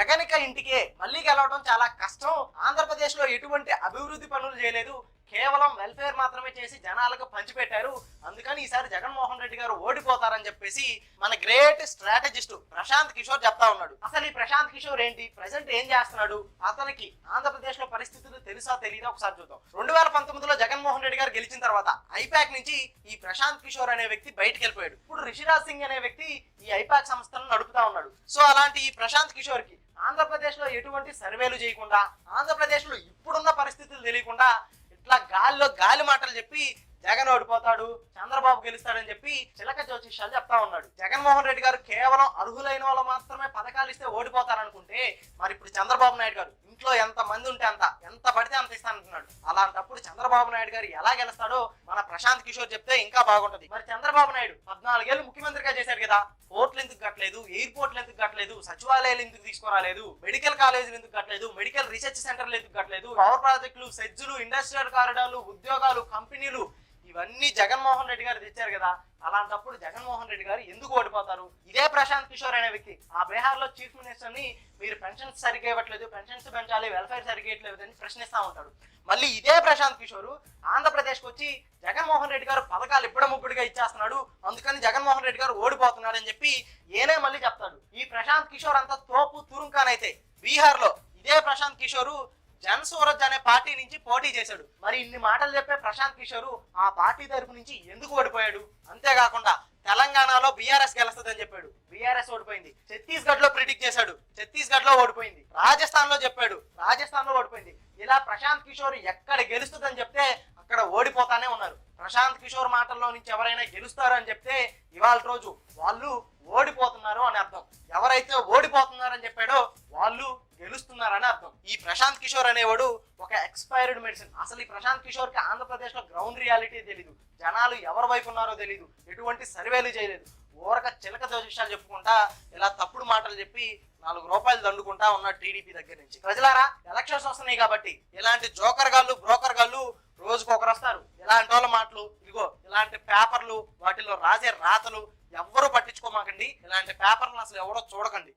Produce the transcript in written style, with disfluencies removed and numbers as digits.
జగన్ ఇంటికే మళ్ళీ గెలవడం చాలా కష్టం. ఆంధ్రప్రదేశ్ లో ఎటువంటి అభివృద్ధి పనులు చేయలేదు, కేవలం వెల్ఫేర్ మాత్రమే చేసి జనాలకు పంచిపెట్టారు. అందుకని ఈసారి జగన్మోహన్ రెడ్డి గారు ఓడిపోతారని చెప్పేసి మన గ్రేట్ స్ట్రాటజిస్ట్ ప్రశాంత్ కిషోర్ చెప్తా ఉన్నాడు. అసలు ఈ ప్రశాంత్ కిషోర్ ఏంటి, ప్రెసెంట్ ఏం చేస్తున్నాడు, అతనికి ఆంధ్రప్రదేశ్ లో పరిస్థితులు తెలుసా తెలీదా ఒకసారి చూద్దాం. 2019లో జగన్మోహన్ రెడ్డి గారు గెలిచిన తర్వాత ఐపాక్ నుంచి ఈ ప్రశాంత్ కిషోర్ అనే వ్యక్తి బయటకు వెళ్ళిపోయాడు. ఇప్పుడు రిషిరాజ్ సింగ్ అనే వ్యక్తి ఈ ఐపాక్ సంస్థను నడుపుతా ఉన్నాడు. సో అలాంటి ఈ ప్రశాంత్ కిషోర్ కి ఆంధ్రప్రదేశ్ లో ఎటువంటి సర్వేలు చేయకుండా, ఆంధ్రప్రదేశ్ లో ఇప్పుడున్న పరిస్థితులు తెలియకుండా ఇట్లా గాలి మాటలు చెప్పి జగన్ ఓడిపోతాడు, చంద్రబాబు గెలుస్తాడని చెప్పి చిలక జ్యోతిష్యాలు చెప్తా ఉన్నాడు. జగన్మోహన్ రెడ్డి గారు కేవలం అర్హులైన వాళ్ళు మాత్రమే పథకాలు ఇస్తే ఓడిపోతారనుకుంటే, మరి ఇప్పుడు చంద్రబాబు నాయుడు గారు ఇంట్లో ఎంత మంది ఉంటే ఎంత పడితే అంత ఇస్తానంటున్నాడు. అలాంటప్పుడు చంద్రబాబు నాయుడు గారు ఎలా గెలుస్తాడో మన ప్రశాంత్ కిషోర్ చెప్తే ఇంకా బాగుంటది. మరి చంద్రబాబు నాయుడు 14 ఏళ్ళు ముఖ్యమంత్రిగా చేశాడు కదా, పోర్ట్లు ఎందుకు కట్టలేదు, ఎయిర్పోర్ట్లు ఎందుకు కట్టలేదు, సచివాలయాలు ఎందుకు తీసుకురాలేదు, మెడికల్ కాలేజీలు ఎందుకు కట్టలేదు, మెడికల్ రీసెర్చ్ సెంటర్లు ఎందుకు కట్టలేదు, పవర్ ప్రాజెక్టులు, సెజ్జులు, ఇండస్ట్రియల్ కారిడార్లు, ఉద్యోగాలు, కంపెనీలు ఇవన్నీ జగన్మోహన్ రెడ్డి గారు తెచ్చారు కదా. అలాంటప్పుడు జగన్మోహన్ రెడ్డి గారు ఎందుకు ఓడిపోతారు? ఇదే ప్రశాంత్ కిషోర్ అనే వ్యక్తి ఆ బీహార్ లో చీఫ్ మినిస్టర్ ని మీరు పెన్షన్స్ సరిగ్గా ఇవ్వట్లేదు, పెన్షన్స్ పెంచాలి, వెల్ఫేర్ సరిగ్గా ఇవ్వట్లేదు అని ప్రశ్నిస్తా ఉంటాడు. మళ్ళీ ఇదే ప్రశాంత్ కిషోర్ ఆంధ్రప్రదేశ్కి వచ్చి జగన్మోహన్ రెడ్డి గారు పథకాలు ఇప్పుడముప్పుడుగా ఇచ్చేస్తున్నాడు, అందుకని జగన్మోహన్ రెడ్డి గారు ఓడిపోతున్నాడు అని చెప్పి ఏనే మళ్ళీ చెప్తాడు. ఈ ప్రశాంత్ కిషోర్ అంతా తోపు తురుంకానైతే బీహార్ లో ఇదే ప్రశాంత్ కిషోర్ జన్ సూరజ్ అనే పార్టీ నుంచి పోటీ చేశాడు. మరి ఇన్ని మాటలు చెప్పే ప్రశాంత్ కిషోర్ ఆ పార్టీ తరపు నుంచి ఎందుకు ఓడిపోయాడు? అంతేకాకుండా తెలంగాణలో బీఆర్ఎస్ గెలుస్తుందని చెప్పాడు, బీఆర్ఎస్ ఓడిపోయింది. ఛత్తీస్గఢ్ లో ప్రిడిక్ట్ చేశాడు, ఛత్తీస్గఢ్ లో ఓడిపోయింది. రాజస్థాన్ లో చెప్పాడు, రాజస్థాన్ లో ఓడిపోయింది. ఇలా ప్రశాంత్ కిషోర్ ఎక్కడ గెలుస్తుందని చెప్తే అక్కడ ఓడిపోతానే ఉన్నారు. ప్రశాంత్ కిషోర్ మాటల్లో నుంచి ఎవరైనా గెలుస్తారు అని చెప్తే ఇవాళ రోజు వాళ్ళు ఓడిపోతున్నారు అని అర్థం. ఎవరైతే ఓడిపోతున్నారని చెప్పాడో వాళ్ళు గెలుస్తున్నారని అర్థం. ఈ ప్రశాంత్ కిషోర్ అనేవాడు ఒక ఎక్స్పైర్డ్ మెడిసిన్. అసలు ఈ ప్రశాంత్ కిషోర్ కి ఆంధ్రప్రదేశ్ లో గ్రౌండ్ రియాలిటీ తెలీదు, జనాలు ఎవరి వైపు ఉన్నారో తెలీదు, ఎటువంటి సర్వేలు చేయలేదు. ఊరక చిలక జ్యోతిష్యాలు చెప్పుకుంటా ఇలా తప్పుడు మాటలు చెప్పి 4 రూపాయలు దండుకుంటా ఉన్న టీడీపీ దగ్గర నుంచి. ప్రజలారా, ఎలక్షన్స్ వస్తున్నాయి కాబట్టి ఇలాంటి జోకర్ గాళ్ళు, బ్రోకర్ గాళ్ళు రోజుకు ఒకరు వస్తారు. ఇలాంటి వాళ్ళ మాటలు, ఇదిగో ఇలాంటి పేపర్లు, వాటిలో రాసే రాతలు ఎవ్వరూ పట్టించుకోమాకండి. ఇలాంటి పేపర్లు అసలు ఎవరో చూడకండి.